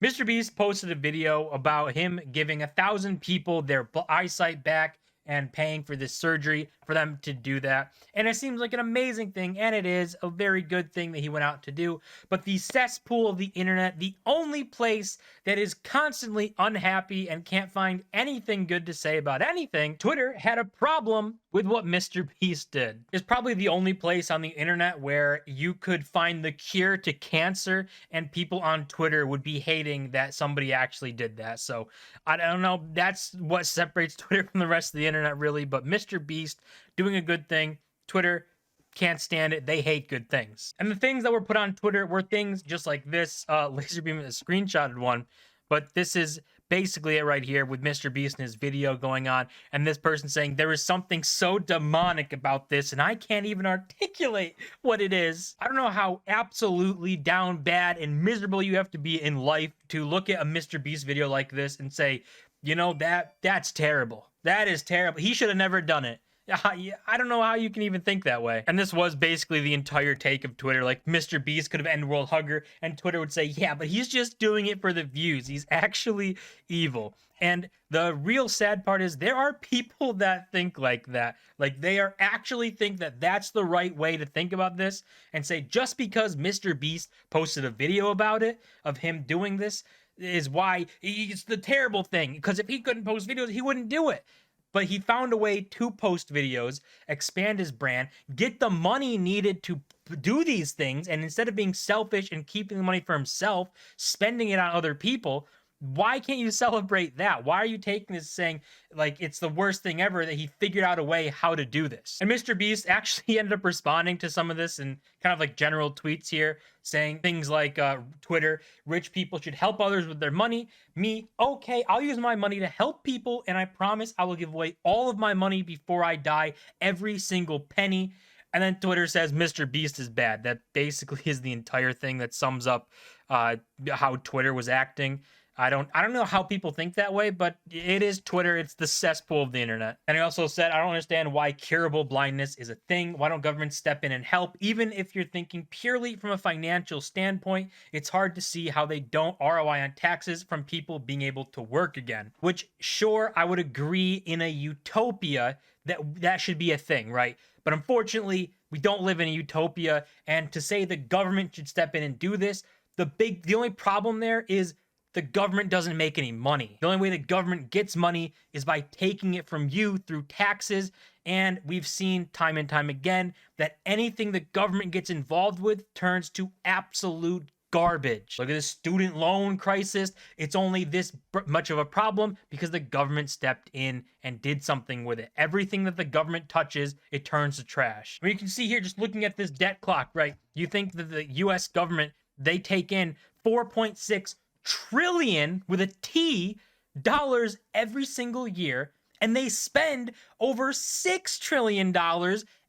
MrBeast posted a video about him giving 1,000 people their eyesight back and paying for this surgery for them to do that. And it seems like an amazing thing, and it is a very good thing that he went out to do. But the cesspool of the internet, the only place that is constantly unhappy and can't find anything good to say about anything, Twitter had a problem with what MrBeast did. It's probably the only place on the internet where you could find the cure to cancer, and people on Twitter would be hating that somebody actually did that. So I don't know, that's what separates Twitter from the rest of the internet, really. But MrBeast doing a good thing, Twitter can't stand it. They hate good things. And the things that were put on Twitter were things just like this. Laserbeam has screenshotted one, but this is basically it right here with MrBeast and his video going on, and this person saying there is something so demonic about this and I can't even articulate what it is. I don't know how absolutely down bad and miserable you have to be in life to look at a MrBeast video like this and say, you know, that's terrible. That is terrible. He should have never done it. I don't know how you can even think that way. And this was basically the entire take of Twitter. Like, MrBeast could have ended World Hunger, and Twitter would say, yeah, but he's just doing it for the views. He's actually evil. And the real sad part is there are people that think like that. Like, they are actually think that that's the right way to think about this, and say just because MrBeast posted a video about it, of him doing this, is why it's the terrible thing. Because if he couldn't post videos, he wouldn't do it. But he found a way to post videos, expand his brand, get the money needed to do these things, and instead of being selfish and keeping the money for himself, spending it on other people. Why can't you celebrate that? Why are you taking this saying like it's the worst thing ever that he figured out a way how to do this? And MrBeast actually ended up responding to some of this in kind of like general tweets here, saying things like Twitter, rich people should help others with their money. Me, okay, I'll use my money to help people, and I promise I will give away all of my money before I die, every single penny. And then Twitter says MrBeast is bad. That basically is the entire thing that sums up how Twitter was acting. I don't know how people think that way, but it is Twitter. It's the cesspool of the internet. And he also said, I don't understand why curable blindness is a thing. Why don't governments step in and help? Even if you're thinking purely from a financial standpoint, it's hard to see how they don't ROI on taxes from people being able to work again. Which, sure, I would agree in a utopia that should be a thing, right? But unfortunately, we don't live in a utopia. And to say the government should step in and do this, the only problem there is the government doesn't make any money. The only way the government gets money is by taking it from you through taxes. And we've seen time and time again that anything the government gets involved with turns to absolute garbage. Look at the student loan crisis. It's only this much of a problem because the government stepped in and did something with it. Everything that the government touches, it turns to trash. I mean, you can see here, just looking at this debt clock, right? You think that the US government, they take in 4.6 trillion with a T dollars every single year, and they spend over $6 trillion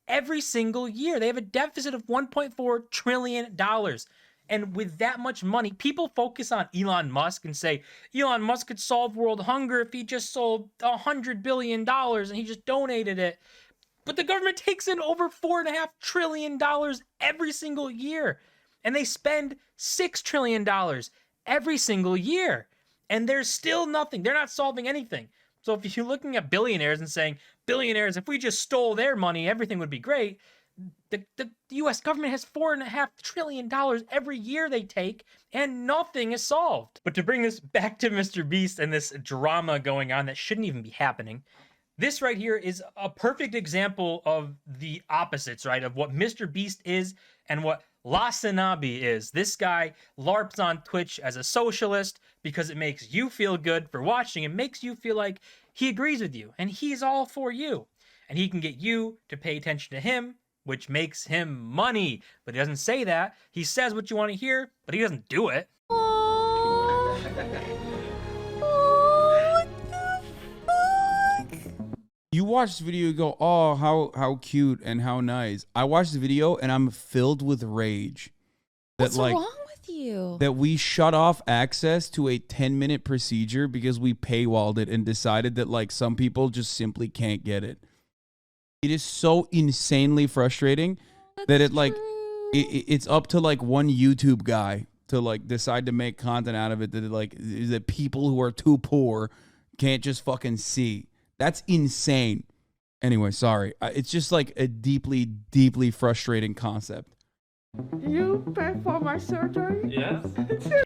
every single year. They have a deficit of $1.4 trillion. And with that much money, people focus on Elon Musk and say Elon Musk could solve world hunger if he just sold $100 billion and he just donated it. But the government takes in over $4.5 trillion every single year, and they spend $6 trillion every single year, and there's still nothing. They're not solving anything. So if you're looking at billionaires and saying, billionaires, if we just stole their money, everything would be great. The US government has $4.5 trillion every year they take, and nothing is solved. But to bring this back to MrBeast and this drama going on that shouldn't even be happening, this right here is a perfect example of the opposites, right? Of what MrBeast is and what Lasanabi is. This guy LARPs on Twitch as a socialist because it makes you feel good for watching. It makes you feel like he agrees with you and he's all for you. And he can get you to pay attention to him, which makes him money. But he doesn't say that. He says what you want to hear, but he doesn't do it. You watch the video, you go, oh, how cute and how nice. I watched the video and I'm filled with rage. What's wrong with you? That we shut off access to a 10-minute procedure because we paywalled it and decided that like some people just simply can't get it. It is so insanely frustrating that it's up to like one YouTube guy to like decide to make content out of it that people who are too poor can't just fucking see. That's insane. Anyway, sorry. It's just like a deeply, deeply frustrating concept. You paid for my surgery? Yes.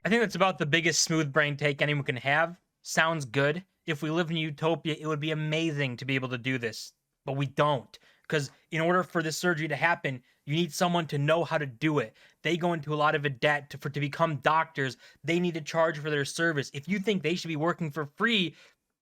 I think that's about the biggest smooth brain take anyone can have. Sounds good. If we live in utopia, it would be amazing to be able to do this. But we don't. Because in order for this surgery to happen, you need someone to know how to do it. They go into a lot of a debt to become doctors. They need to charge for their service. If you think they should be working for free,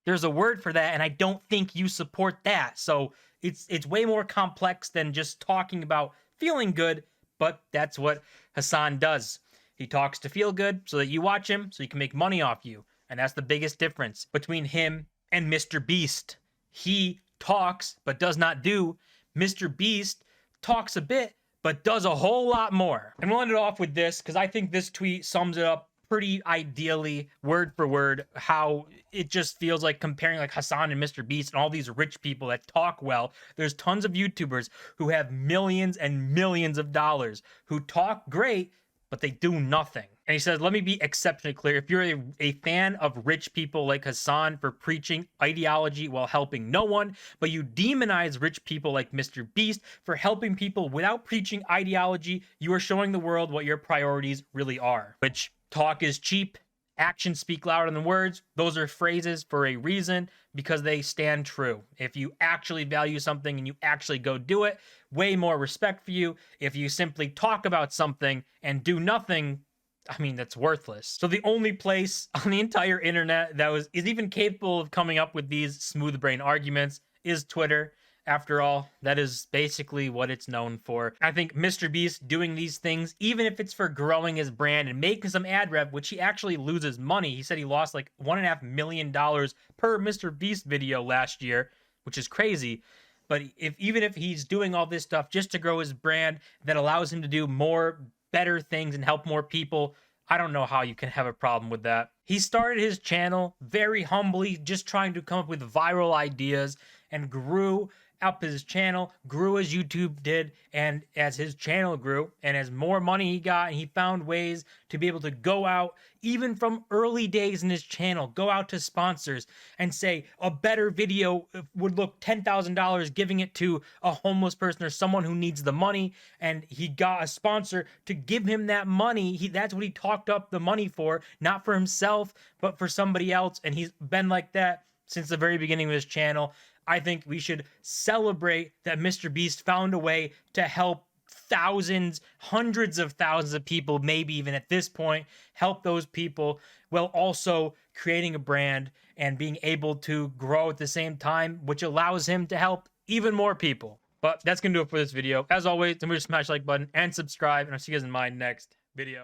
there's a word for that, and I don't think you support that. So it's way more complex than just talking about feeling good, but that's what Hassan does. He talks to feel good so that you watch him, so he can make money off you. And that's the biggest difference between him and MrBeast. He talks, but does not do. MrBeast talks a bit, but does a whole lot more. And we'll end it off with this, because I think this tweet sums it up pretty ideally, word for word, how it just feels like comparing like Hassan and MrBeast and all these rich people that talk well. There's tons of YouTubers who have millions and millions of dollars who talk great, but they do nothing. And he says, let me be exceptionally clear. If you're a fan of rich people like Hassan for preaching ideology while helping no one, but you demonize rich people like MrBeast for helping people without preaching ideology, you are showing the world what your priorities really are. Which, talk is cheap, actions speak louder than words. Those are phrases for a reason, because they stand true. If you actually value something and you actually go do it, way more respect for you. If you simply talk about something and do nothing, I mean, that's worthless. So the only place on the entire internet that is even capable of coming up with these smooth brain arguments is Twitter. After all, that is basically what it's known for. I think MrBeast doing these things, even if it's for growing his brand and making some ad rev, which he actually loses money. He said he lost like $1.5 million per MrBeast video last year, which is crazy. But even if he's doing all this stuff just to grow his brand that allows him to do more better things and help more people, I don't know how you can have a problem with that. He started his channel very humbly, just trying to come up with viral ideas, and grew up his channel, grew as YouTube did, and as his channel grew and as more money he got, and he found ways to be able to go out, even from early days in his channel, go out to sponsors and say a better video would look $10,000 giving it to a homeless person or someone who needs the money, and he got a sponsor to give him that money. That's what he talked up the money for, not for himself, but for somebody else, and he's been like that since the very beginning of his channel. I think we should celebrate that MrBeast found a way to help thousands, hundreds of thousands of people, maybe even at this point, help those people, while also creating a brand and being able to grow at the same time, which allows him to help even more people. But that's going to do it for this video. As always, remember to smash the like button and subscribe, and I'll see you guys in my next video.